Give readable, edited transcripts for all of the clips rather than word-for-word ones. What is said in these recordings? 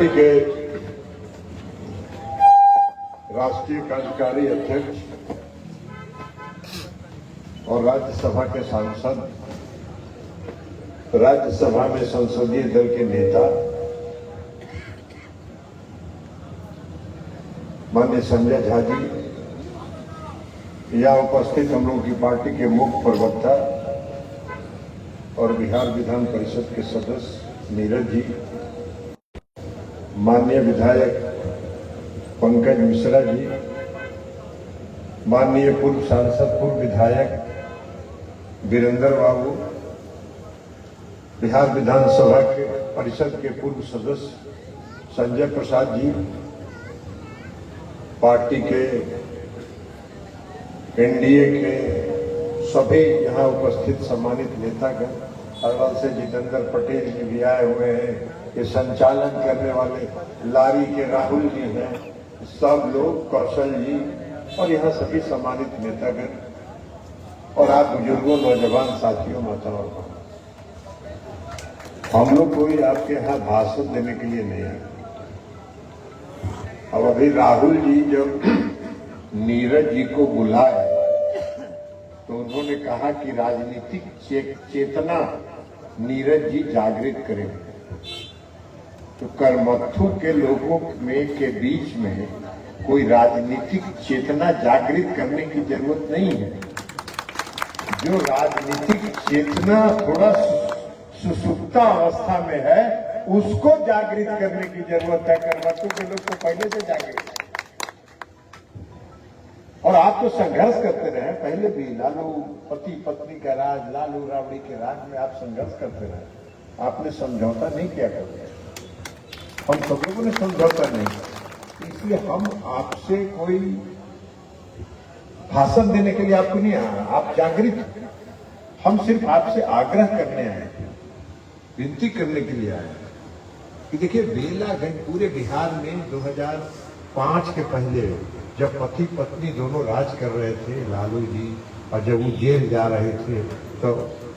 Party के राष्ट्रीय कार्यकारी अध्यक्ष और राज्यसभा के सांसद, राज्यसभा में संसदीय दल के नेता माननीय संजय झा जी, यहाँ उपस्थित हम लोगों की पार्टी के मुख्य प्रवक्ता और बिहार विधान परिषद के सदस्य नीरज जी, माननीय विधायक पंकज मिश्रा जी, माननीय पूर्व सांसद पूर्व विधायक वीरेंद्र बाबू, बिहार विधानसभा के परिषद के पूर्व सदस्य संजय प्रसाद जी, पार्टी के एनडीए के सभी यहाँ उपस्थित सम्मानित नेतागण, अरवल से जितेंद्र पटेल जी भी आए हुए हैं, ये संचालन करने वाले लारी के राहुल जी हैं, सब लोग, कौशल जी और यहाँ सभी सम्मानित नेतागण और आप बुजुर्गों, नौजवान साथियों, माताओं, हम लोग कोई आपके यहाँ भाषण देने के लिए नहीं आए। अब अभी राहुल जी जब नीरज जी को बुलाए तो उन्होंने कहा कि राजनीतिक चेतना नीरज जी जागृत करेंगे। तो करमत्थु के लोगों में के बीच में कोई राजनीतिक चेतना जागृत करने की जरूरत नहीं है। जो राजनीतिक चेतना थोड़ा सुसुप्ता अवस्था में है, उसको जागृत करने की जरूरत है। करमत्थु के लोग तो पहले से जागृत है और आप तो संघर्ष करते रहे पहले भी। लालू पति पत्नी का राज, लालू राबड़ी के राज में आप संघर्ष करते रहे, आपने समझौता नहीं किया करते। हम सब लोगों ने समझौता नहीं किया, इसलिए हम आपसे कोई भाषण देने के लिए आपको नहीं आया। आप जागृत, हम सिर्फ आपसे आग्रह करने आए, विनती करने के लिए आए कि देखिए बेलागंज पूरे बिहार में 2005 के पहले जब पति पत्नी दोनों राज कर रहे थे, लालू जी, और जब वो जेल जा रहे थे तो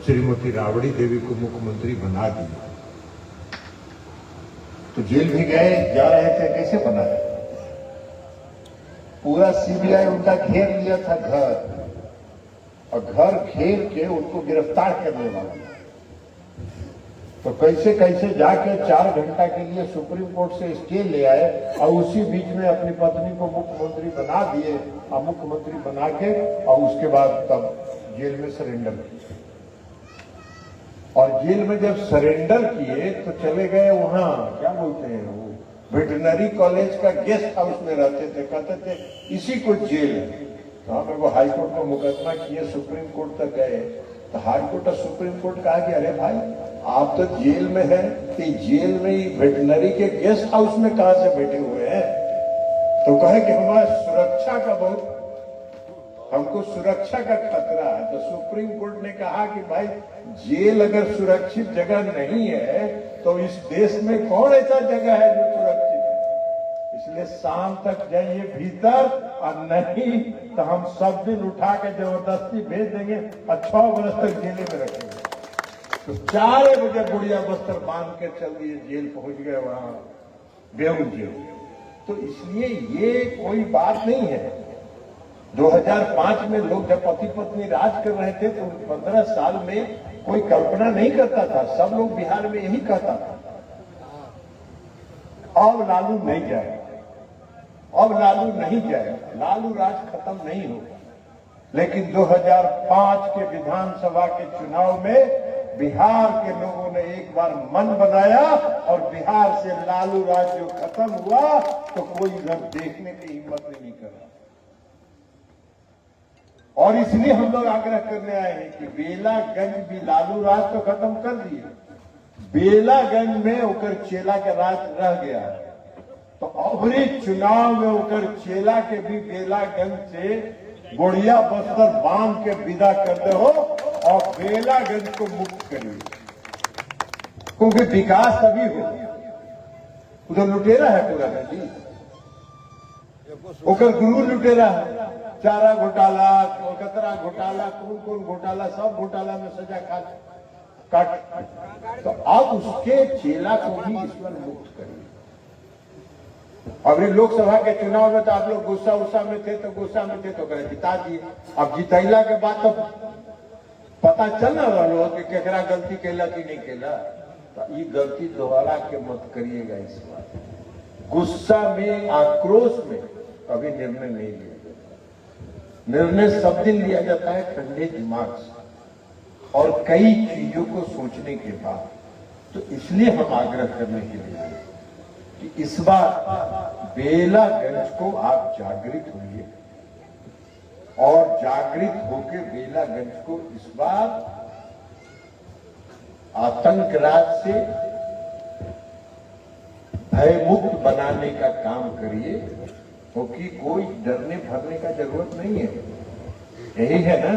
श्रीमती राबड़ी देवी को मुख्यमंत्री बना दिया। तो जेल भी गए, जा रहे थे, कैसे बनाए? पूरा सीबीआई उनका घेर लिया था घर, और घर घेर के उनको गिरफ्तार करने वाला। तो कैसे कैसे जाके 4 घंटा के लिए सुप्रीम कोर्ट से स्टे ले आए और उसी बीच में अपनी पत्नी को मुख्यमंत्री बना दिए, और मुख्यमंत्री बना के और उसके बाद तब जेल में सरेंडर किए। और जेल में जब सरेंडर किए तो चले गए वहां, क्या बोलते हैं वो, वेटरनरी कॉलेज का गेस्ट हाउस में रहते थे। कहते थे इसी को जेल है। तो हम वो हाईकोर्ट में मुकदमा किए, सुप्रीम कोर्ट तक गए, तो हाईकोर्ट और सुप्रीम कोर्ट कहा कि अरे भाई आप तो जेल में हैं, कि जेल में वेटरनरी के गेस्ट हाउस में कहां से बैठे हुए हैं? तो कहे कि हमारा सुरक्षा का बहुत, हमको सुरक्षा का खतरा है। तो सुप्रीम कोर्ट ने कहा कि भाई जेल अगर सुरक्षित जगह नहीं है तो इस देश में कौन ऐसा जगह है जो सुरक्षित है? इसलिए शाम तक जाइए भीतर, और नहीं तो हम सब दिन उठा के जबरदस्ती भेज देंगे और 6 वर्ष तक जेल में रखेंगे। तो 4 बजे बुढ़िया बस्तर बांध के चल दिए, जेल पहुंच गए वहां बेऊर जेल। तो इसलिए ये कोई बात नहीं है। 2005 में लोग जब पति पत्नी राज कर रहे थे तो 15 साल में कोई कल्पना नहीं करता था, सब लोग बिहार में यही कहता था अब लालू नहीं जाएगा, अब लालू नहीं जाएगा, लालू राज खत्म नहीं होगा। लेकिन 2005 के विधानसभा के चुनाव में बिहार के लोगों ने एक बार मन बनाया और बिहार से लालू राज जो खत्म हुआ तो कोई इधर देखने की हिम्मत नहीं करा। और इसलिए हम लोग आग्रह करने आए हैं कि बेलागंज भी लालू राज तो खत्म कर दिए, बेलागंज में होकर चेला का राज रह गया, तो अबरी चुनाव में होकर चेला के भी बेलागंज से बुढ़िया बस्तर बांध के विदा करते हो और बेलागंज को मुक्त करिए, क्योंकि विकास तभी हो। उधर लुटेरा है पूरा नदी, ओकर गुरु लुटेरा है, चारा घोटाला, कोलकाता घोटाला, कौन कौन घोटाला, सब घोटाला में सजा काट। तो अब उसके चेला को भी ईश्वर मुक्त करिए। अभी लोकसभा के चुनाव में तो आप लोग गुस्सा में थे तो करे जिता दिए। अब जितैला के बाद तो पता चल ना रहा कि केकरा गलती केला कि नहीं केला। तो ये गलती दोबारा के मत करिएगा। इस बार गुस्सा में, आक्रोश में कभी निर्णय नहीं लिया जाता। निर्णय सब दिन लिया जाता है ठंडे दिमाग से और कई चीजों को सोचने के बाद। तो इसलिए हम आग्रह करने के लिए कि इस बार बेलागंज को आप जागृत होइए और जागृत होकर बेलागंज को इस बार आतंक राज से भयमुक्त बनाने का काम करिए, क्योंकि कोई डरने भरने का जरूरत नहीं है। यही है ना,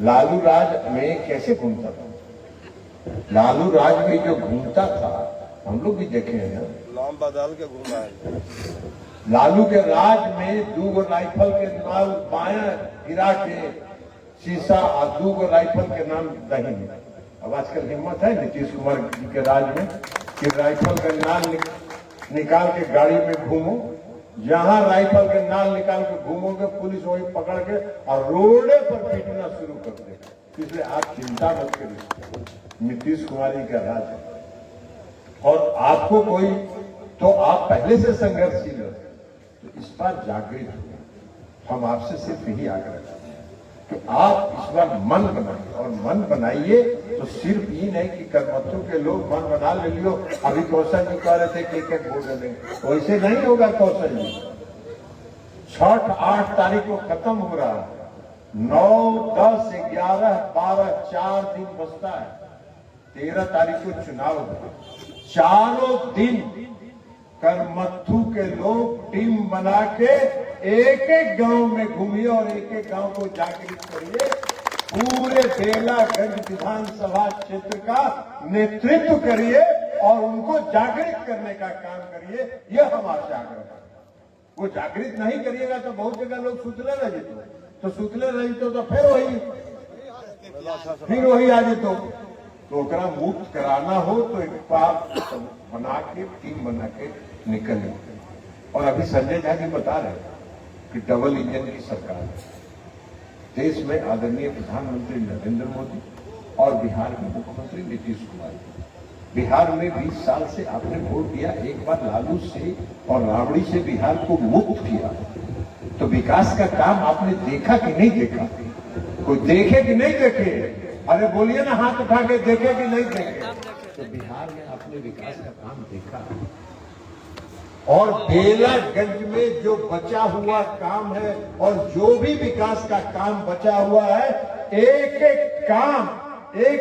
लालू राज में कैसे घूमता था? लालू राज में जो घूमता था हम लोग भी देखे हैं, नाम बदल के घूमा है। लालू के राज में 2 राइफल के नाम बाया गिरा के शीशा और 2 राइफल के नाम दही में। अब आजकल हिम्मत है नीतीश कुमार जी के राज में कि राइफल का नाम निकाल के गाड़ी में घूमो। जहां राइफल के नाम निकाल के घूमोगे पुलिस वही पकड़ के और रोडे पर पीटना शुरू कर देगा। इसलिए आप चिंता मत करिए, नीतीश कुमार जी का राज है और आपको कोई तो आप पहले से संघर्षशील हो। तो इस बार जागृत हो। हम आपसे सिर्फ यही आग्रह करते हैं कि आप इस बार मन बनाइए और मन बनाइए तो सिर्फ ये नहीं कि करमत्थों के लोग मन बना ले लियो। अभी कौशल जी कह रहे थे कि एक वोट दे देंगे, वैसे नहीं होगा कौशल जी। छठ 8 तारीख को खत्म हो रहा है, 9, 10, 11, 12, 4 दिन बचता है। 13 तारीख को चुनाव होगा। चारों दिन करमत्थु के लोग टीम बना के एक गांव में घूमिए और एक गांव को जागृत करिए। पूरे बेलागंज विधानसभा क्षेत्र का नेतृत्व करिए और उनको जागृत करने का काम करिए। यह हमारा आग्रह है। वो जागृत नहीं करिएगा तो बहुत जगह लोग सुतले रह जेते, तो सुतले रह जेते तो फिर वही आ जेतो। तो ओकरा मुक्त कराना हो तो एक बार बना के टीम बना के निकले। और अभी संजय झा जी बता रहे कि डबल इंजन की सरकार है। देश में आदरणीय प्रधानमंत्री नरेंद्र मोदी और बिहार में मुख्यमंत्री नीतीश कुमार। बिहार में 20 साल से आपने वोट दिया, एक बार लालू से और राबड़ी से बिहार को मुक्त किया। तो विकास का काम आपने देखा कि नहीं देखा? कोई देखे कि नहीं देखे? अरे बोलिए ना, हाथ उठा के देखे कि नहीं देखे? तो बिहार में आपने विकास का काम देखा। और बेलागंज में जो बचा हुआ काम है और जो भी विकास का काम बचा हुआ है, एक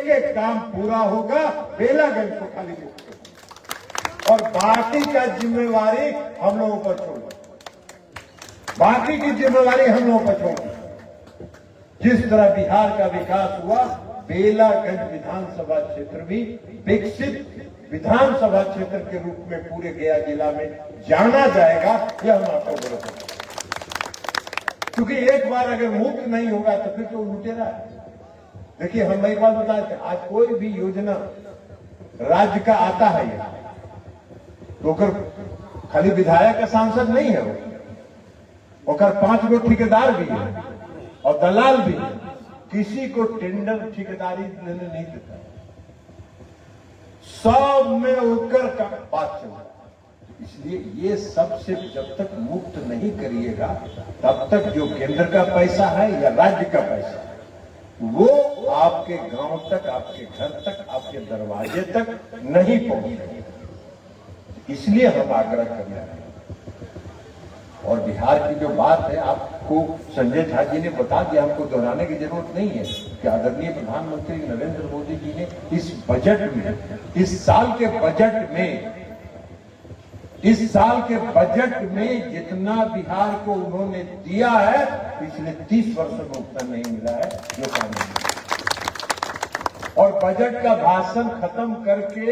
एक काम पूरा होगा। बेलागंज को खाली मुक्त और बाकी का जिम्मेवारी हम लोगों पर छोड़ो। बाकी की जिम्मेवारी हम लोगों पर छोड़ो। जिस तरह बिहार का विकास हुआ, बेलागंज विधानसभा क्षेत्र भी विकसित विधानसभा क्षेत्र के रूप में पूरे गया जिला में जाना जाएगा। यह हम आपको भरोसा देते हैं। क्योंकि एक बार अगर मुक्त नहीं होगा तो फिर तो लुटेरा है। देखिए, हम एक बात बताते हैं, आज कोई भी योजना राज्य का आता है तो खाली विधायक का सांसद नहीं है, वो 5 गो ठेकेदार भी है और दलाल भी है। किसी को टेंडर ठेकेदारी लेने नहीं देता, सब में होकर का बात चल रहा है। इसलिए ये सब से जब तक मुक्त नहीं करिएगा तब तक जो केंद्र का पैसा है या राज्य का पैसा है वो आपके गांव तक, आपके घर तक, आपके दरवाजे तक नहीं पहुंचेगा। इसलिए हम आग्रह कर रहे हैं। और बिहार की जो बात है, आपको संजय झा जी ने बता दिया, हमको दोहराने की जरूरत नहीं है कि आदरणीय प्रधानमंत्री नरेंद्र मोदी जी ने इस बजट में, इस साल के बजट में जितना बिहार को उन्होंने दिया है, पिछले 30 वर्षों में उतना नहीं मिला है जो काम। और बजट का भाषण खत्म करके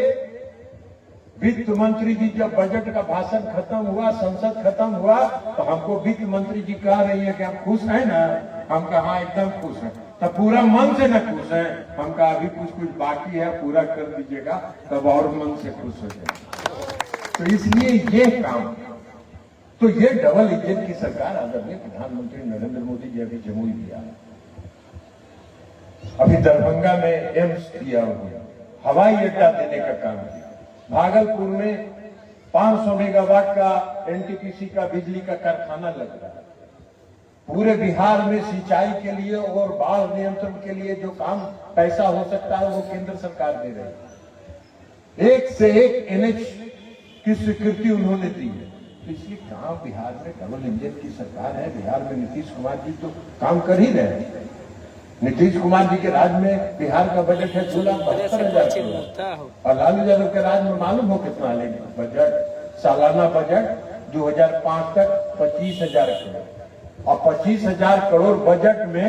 वित्त मंत्री जी, जब बजट का भाषण खत्म हुआ, संसद खत्म हुआ, तो हमको वित्त मंत्री जी कह रही है कि आप खुश हैं ना? हम कहा हाँ, एकदम खुश हैं। तो पूरा मन से न खुश है? हम कहा अभी कुछ बाकी है, पूरा कर दीजिएगा तब और मन से खुश हो जाए। तो इसलिए ये काम तो ये डबल इंजन की सरकार आदरणीय प्रधानमंत्री नरेंद्र मोदी जी अभी जमुई दिया, अभी दरभंगा में एम्स दिया हुआ, हवाई अड्डा देने का काम किया, भागलपुर में 500 मेगावाट का एनटीपीसी का बिजली का कारखाना लग रहा है। पूरे बिहार में सिंचाई के लिए और बाढ़ नियंत्रण के लिए जो काम पैसा हो सकता है वो केंद्र सरकार दे रही है। एक से एक एनएच की स्वीकृति उन्होंने दी है। तो इसलिए कहां बिहार में डबल इंजन की सरकार है। बिहार में नीतीश कुमार जी तो काम कर ही रहे हैं। नीतीश कुमार जी के राज में बिहार का बजट है 2,72,000 करोड़ और लालू यादव के राज में मालूम हो कितना लेंगे बजट। सालाना बजट 2005 तक 25,000 करोड़ और 25,000 करोड़ बजट में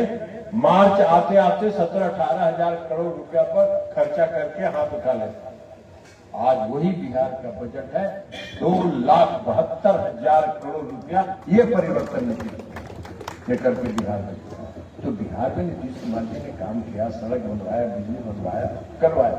मार्च आते आते 17-18,000 करोड़ रुपया पर खर्चा करके हाथ उठा लेते। आज वही बिहार का बजट है 2,72,000 करोड़ रुपया। ये परिवर्तन लेकर के बिहार में, तो बिहार में नीतीश कुमार जी ने काम किया, सड़क बनवाया, बिजली बनवाया, करवाया,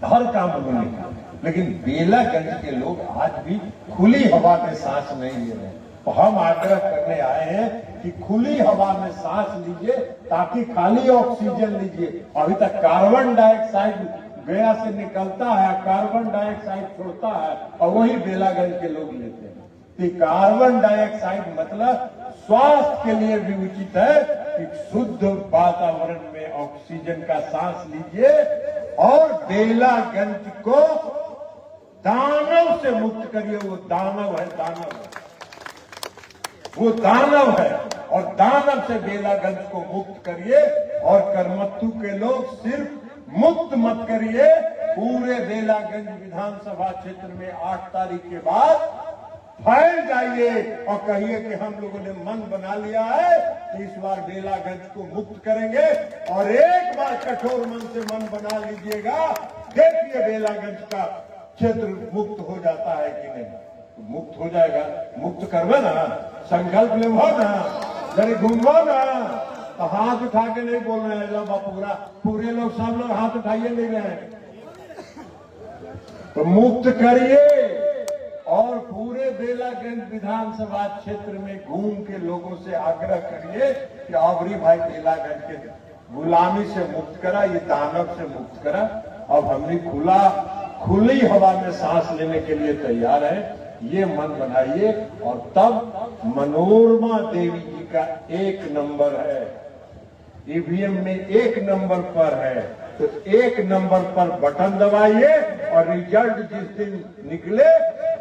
हर काम उन्होंने किया। लेकिन बेलागंज के लोग आज भी खुली हवा में सांस नहीं ले रहे हैं। तो हम आग्रह करने आए हैं कि खुली हवा में सांस लीजिए ताकि खाली ऑक्सीजन लीजिए। अभी तक कार्बन डाइऑक्साइड गया से निकलता है, कार्बन डाइऑक्साइड छोड़ता है और वही बेलागंज के लोग लेते हैं। तो कार्बन डाइऑक्साइड मतलब स्वास्थ्य के लिए भी उचित है कि शुद्ध वातावरण में ऑक्सीजन का सांस लीजिए और बेलागंज को दानव से मुक्त करिए। वो दानव है, दानव है, वो दानव है और दानव से बेलागंज को मुक्त करिए। और करमत्तू के लोग सिर्फ मुक्त मत करिए, पूरे बेलागंज विधानसभा क्षेत्र में 8 तारीख के बाद फैल जाइए और कहिए कि हम लोगों ने मन बना लिया है कि इस बार बेलागंज को मुक्त करेंगे। और एक बार कठोर मन से मन बना लीजिएगा, देखिए बेलागंज का क्षेत्र मुक्त हो जाता है कि नहीं। तो मुक्त हो जाएगा, मुक्त करवे ना, संकल्प ले ना, जरा घूमो ना। तो हाथ उठा के नहीं बोल रहे हैं पूरा, पूरे लोग सब लोग हाथ उठाइए नहीं रहे हैं। तो मुक्त करिए और पूरे बेलागंज विधानसभा क्षेत्र में घूम के लोगों से आग्रह करिए कि आवरी भाई बेलागंज के गुलामी से मुक्त करा, ये दानव से मुक्त करा। अब हमने खुली हवा में सांस लेने के लिए तैयार है। ये मन बनाइए और तब मनोरमा देवी जी का 1 नंबर है, ईवीएम में 1 नंबर पर है। तो 1 नंबर पर बटन दबाइए और रिजल्ट जिस दिन निकले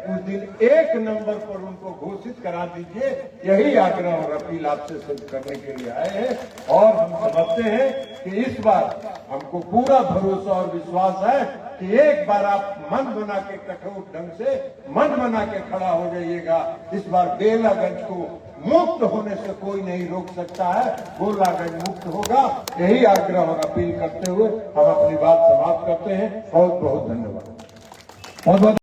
उस दिन 1 नंबर पर उनको घोषित करा दीजिए। यही आग्रह और अपील आपसे सिद्ध करने के लिए आए हैं। और हम समझते हैं कि इस बार हमको पूरा भरोसा और विश्वास है कि एक बार आप मन बना के कठोर ढंग से मन बना के खड़ा हो जाइएगा। इस बार बेलागंज को मुक्त होने से कोई नहीं रोक सकता है, बेलागंज मुक्त होगा। यही आग्रह और अपील करते हुए हम अपनी बात समाप्त करते हैं। बहुत बहुत धन्यवाद। बहुत बहुत